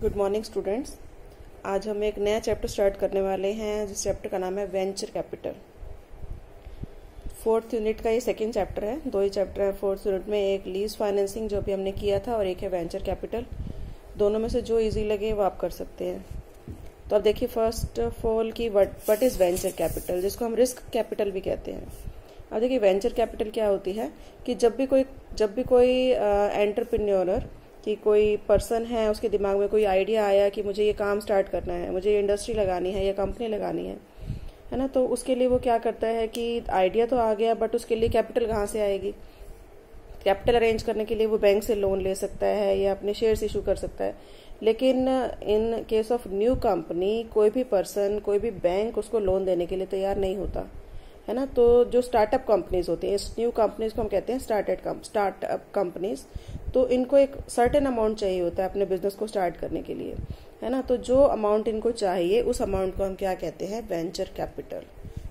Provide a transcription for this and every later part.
Good morning students. आज हम एक नया चैप्टर स्टार्ट करने वाले हैं जिस चैप्टर का नाम है वेंचर कैपिटल। फोर्थ यूनिट का ये सेकंड चैप्टर है। दो ही चैप्टर है फोर्थ यूनिट में, एक लीज फाइनेंसिंग जो भी हमने किया था और एक है वेंचर कैपिटल। दोनों में से जो इजी लगे वो आप कर सकते हैं। तो अब देखिए फर्स्ट ऑफ ऑल की व्हाट इज वेंचर कैपिटल, जिसको हम रिस्क कैपिटल भी कहते हैं। अब देखिए वेंचर कैपिटल क्या होती है कि जब भी कोई एंटरप्रेन्योर कि कोई पर्सन है, उसके दिमाग में कोई आइडिया आया कि मुझे ये काम स्टार्ट करना है, मुझे ये इंडस्ट्री लगानी है या कंपनी लगानी है ना, तो उसके लिए वो क्या करता है कि आइडिया तो आ गया बट उसके लिए कैपिटल कहाँ से आएगी। कैपिटल अरेंज करने के लिए वो बैंक से लोन ले सकता है या अपने शेयर्स इशू कर सकता है। लेकिन in case of new company कोई भी पर्सन, कोई भी बैंक उसको लोन देने के लिए तैयार नहीं होता है ना। तो जो स्टार्टअप कंपनीज होती हैं, इस न्यू कंपनीज को हम कहते हैं स्टार्टअप कंपनीज। तो इनको एक सर्टेन अमाउंट चाहिए होता है अपने बिजनेस को स्टार्ट करने के लिए, है ना। तो जो अमाउंट इनको चाहिए उस अमाउंट को हम क्या कहते हैं, वेंचर कैपिटल,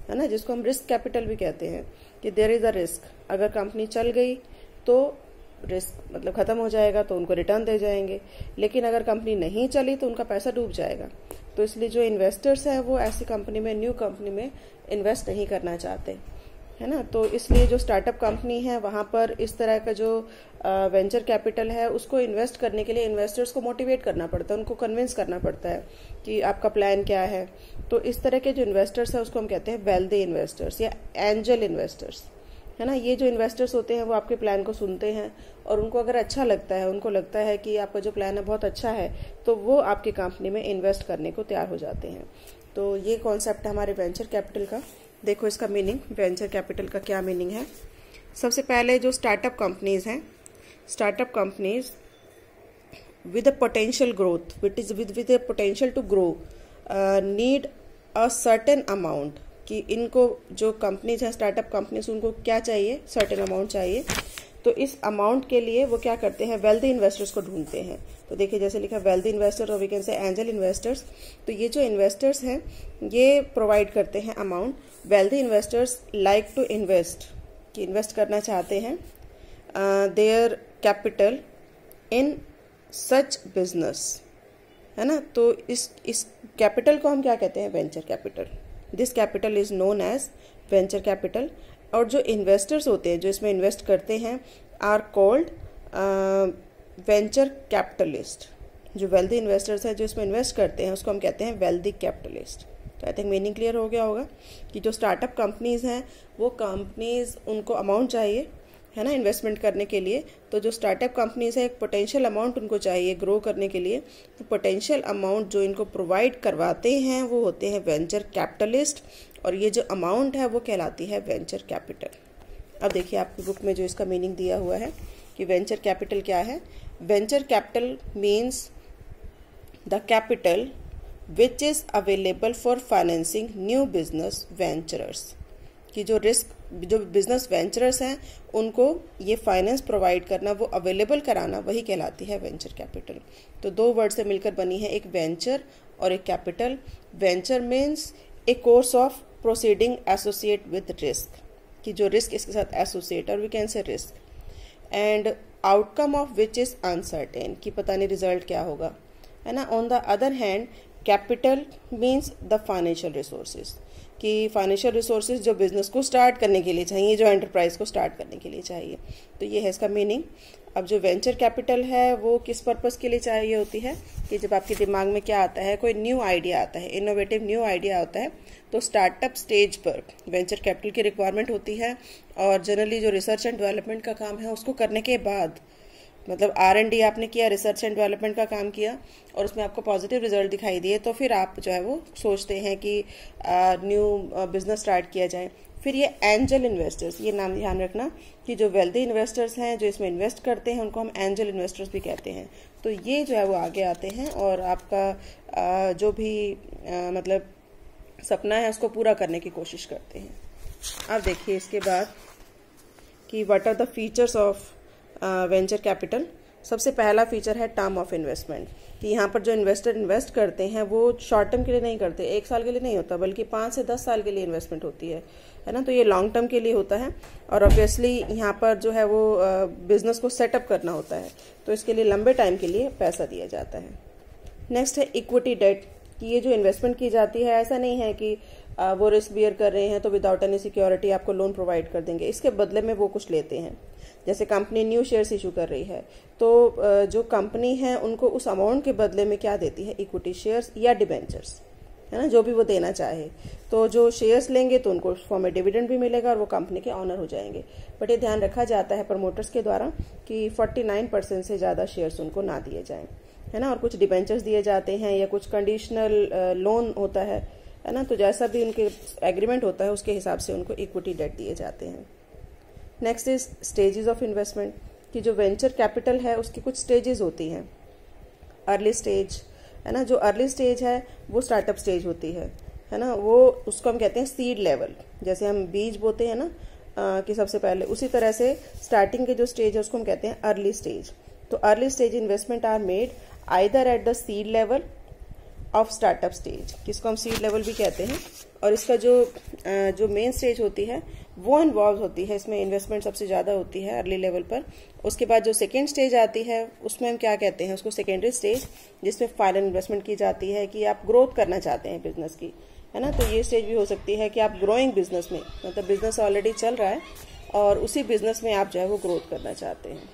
है ना, जिसको हम रिस्क कैपिटल भी कहते हैं कि देयर इज अ रिस्क। अगर कंपनी चल गई तो रिस्क मतलब खत्म हो जाएगा, तो उनको रिटर्न दे जाएंगे। लेकिन अगर कंपनी नहीं चली तो उनका पैसा डूब जाएगा। तो इसलिए जो इन्वेस्टर्स हैं वो ऐसी कंपनी में, न्यू कंपनी में इन्वेस्ट नहीं करना चाहते, है ना। तो इसलिए जो स्टार्टअप कंपनी है वहां पर इस तरह का जो वेंचर कैपिटल है उसको इन्वेस्ट करने के लिए इन्वेस्टर्स को मोटिवेट करना पड़ता है, उनको कन्विंस करना पड़ता है कि आपका प्लान क्या है। तो इस तरह के जो इन्वेस्टर्स है उसको हम कहते हैं वेल्दी इन्वेस्टर्स या एंजल इन्वेस्टर्स, है ना। ये जो इन्वेस्टर्स होते हैं वो आपके प्लान को सुनते हैं और उनको अगर अच्छा लगता है, उनको लगता है कि आपका जो प्लान है बहुत अच्छा है, तो वो आपकी कंपनी में इन्वेस्ट करने को तैयार हो जाते हैं। तो ये कॉन्सेप्ट है हमारे वेंचर कैपिटल का। देखो इसका मीनिंग, वेंचर कैपिटल का क्या मीनिंग है। सबसे पहले जो स्टार्टअप कंपनीज हैं, startup companies with a potential growth, with a potential to grow, need a certain amount, कि इनको जो कंपनीज हैं स्टार्टअप कंपनीज उनको क्या चाहिए, सर्टेन अमाउंट चाहिए। तो इस अमाउंट के लिए वो क्या करते हैं, वेल्दी इन्वेस्टर्स को ढूंढते हैं। तो देखिए जैसे लिखा वेल्दी इन्वेस्टर और we can say angel investors. तो ये जो इन्वेस्टर्स हैं ये प्रोवाइड करते हैं amount. Wealthy investors like to invest, कि इन्वेस्ट करना चाहते हैं their capital in such business, है ना। तो इस कैपिटल को हम क्या कहते हैं, venture capital. This capital is known as venture capital. और जो इन्वेस्टर्स होते हैं जो इसमें इन्वेस्ट करते हैं आर कॉल्ड वेंचर कैपिटलिस्ट। जो वेल्दी इन्वेस्टर्स हैं जो इसमें इन्वेस्ट करते हैं उसको हम कहते हैं वेल्दी कैपिटलिस्ट। तो आई थिंक मीनिंग क्लियर हो गया होगा कि जो स्टार्टअप कंपनीज हैं वो कंपनीज, उनको अमाउंट चाहिए, है ना, इन्वेस्टमेंट करने के लिए। तो जो स्टार्टअप कंपनीज है एक पोटेंशियल अमाउंट उनको चाहिए ग्रो करने के लिए। तो पोटेंशियल अमाउंट जो इनको प्रोवाइड करवाते हैं वो होते हैं वेंचर कैपिटलिस्ट, और ये जो अमाउंट है वो कहलाती है वेंचर कैपिटल। अब देखिए आपकी बुक में जो इसका मीनिंग दिया हुआ है कि वेंचर कैपिटल क्या है। Venture capital means the capital which is available for financing new business venturers, कि जो बिजनेस वेंचरर्स हैं उनको ये फाइनेंस प्रोवाइड करना, वो अवेलेबल कराना, वही कहलाती है वेंचर कैपिटल। तो दो वर्ड से मिलकर बनी है, एक वेंचर और एक capital. Venture means a course of proceeding associate with risk, कि जो रिस्क इसके साथ एसोसिएट, और we can say risk, and outcome of which is uncertain, कि पता नहीं रिजल्ट क्या होगा, है ना। On the other hand capital means the financial resources, कि फाइनेंशियल रिसोर्सेज जो बिजनेस को स्टार्ट करने के लिए चाहिए, जो एंटरप्राइज को स्टार्ट करने के लिए चाहिए। तो ये है इसका मीनिंग। अब जो वेंचर कैपिटल है वो किस पर्पस के लिए चाहिए होती है कि जब आपके दिमाग में क्या आता है, कोई न्यू आइडिया आता है, इनोवेटिव न्यू आइडिया आता है, तो स्टार्टअप स्टेज पर वेंचर कैपिटल की रिक्वायरमेंट होती है। और जनरली जो रिसर्च एंड डेवलपमेंट का काम है उसको करने के बाद, मतलब R&D आपने किया, रिसर्च एंड डेवलपमेंट का काम किया और उसमें आपको पॉजिटिव रिजल्ट दिखाई दिए, तो फिर आप जो है वो सोचते हैं कि न्यू बिजनेस स्टार्ट किया जाए। फिर ये एंजल इन्वेस्टर्स, ये नाम ध्यान रखना कि जो वेल्दी इन्वेस्टर्स हैं जो इसमें इन्वेस्ट करते हैं उनको हम एंजल इन्वेस्टर्स भी कहते हैं। तो ये जो है वो आगे आते हैं और आपका जो भी मतलब सपना है उसको पूरा करने की कोशिश करते हैं। अब देखिए इसके बाद कि what are the features of venture capital. सबसे पहला फीचर है टर्म ऑफ इन्वेस्टमेंट, कि यहाँ पर जो इन्वेस्टर इन्वेस्ट करते हैं वो शॉर्ट टर्म के लिए नहीं करते, 1 साल के लिए नहीं होता, बल्कि 5 से 10 साल के लिए इन्वेस्टमेंट होती है ना। तो ये लॉन्ग टर्म के लिए होता है और ऑब्वियसली यहाँ पर जो है वो बिजनेस को सेटअप करना होता है, तो इसके लिए लंबे टाइम के लिए पैसा दिया जाता है। नेक्स्ट है इक्विटी डेट, कि ये जो इन्वेस्टमेंट की जाती है ऐसा नहीं है कि वो रिस्क बियर कर रहे हैं तो विदाउट एनी सिक्योरिटी आपको लोन प्रोवाइड कर देंगे, इसके बदले में वो कुछ लेते हैं। जैसे कंपनी न्यू शेयर्स इशू कर रही है तो जो कंपनी है उनको उस अमाउंट के बदले में क्या देती है, इक्विटी शेयर्स या डिबेंचर्स, है ना, जो भी वो देना चाहे। तो जो शेयर्स लेंगे तो उनको उस फॉर्म में डिविडेंड भी मिलेगा और वो कंपनी के ऑनर हो जाएंगे। बट ये ध्यान रखा जाता है प्रमोटर्स के द्वारा कि 49% से ज़्यादा शेयर्स उनको ना दिए जाएं, है ना। और कुछ डिबेंचर्स दिए जाते हैं या कुछ कंडीशनल लोन होता है ना, तो जैसा भी उनके एग्रीमेंट होता है उसके हिसाब से उनको इक्विटी डेट दिए जाते हैं। Next is stages of investment, कि जो वेंचर कैपिटल है उसकी कुछ स्टेजेस होती हैं। अर्ली स्टेज, है ना, जो अर्ली स्टेज है वो स्टार्टअप स्टेज होती है ना, वो उसको हम कहते हैं सीड लेवल। जैसे हम बीज बोते हैं ना कि सबसे पहले, उसी तरह से स्टार्टिंग के जो स्टेज है उसको हम कहते हैं अर्ली स्टेज। तो early stage investment are made either at the seed level of startup stage, जिसको हम सीड लेवल भी कहते हैं। और इसका जो मेन स्टेज होती है वो इन्वॉल्व होती है, इसमें इन्वेस्टमेंट सबसे ज़्यादा होती है अर्ली लेवल पर। उसके बाद जो सेकेंड स्टेज आती है उसमें हम क्या कहते हैं, उसको सेकेंडरी स्टेज, जिसमें फाइनल इन्वेस्टमेंट की जाती है कि आप ग्रोथ करना चाहते हैं बिजनेस की, है ना। तो ये स्टेज भी हो सकती है कि आप ग्रोइंग बिजनेस में, मतलब बिजनेस ऑलरेडी चल रहा है और उसी बिजनेस में आप जो है वो ग्रोथ करना चाहते हैं।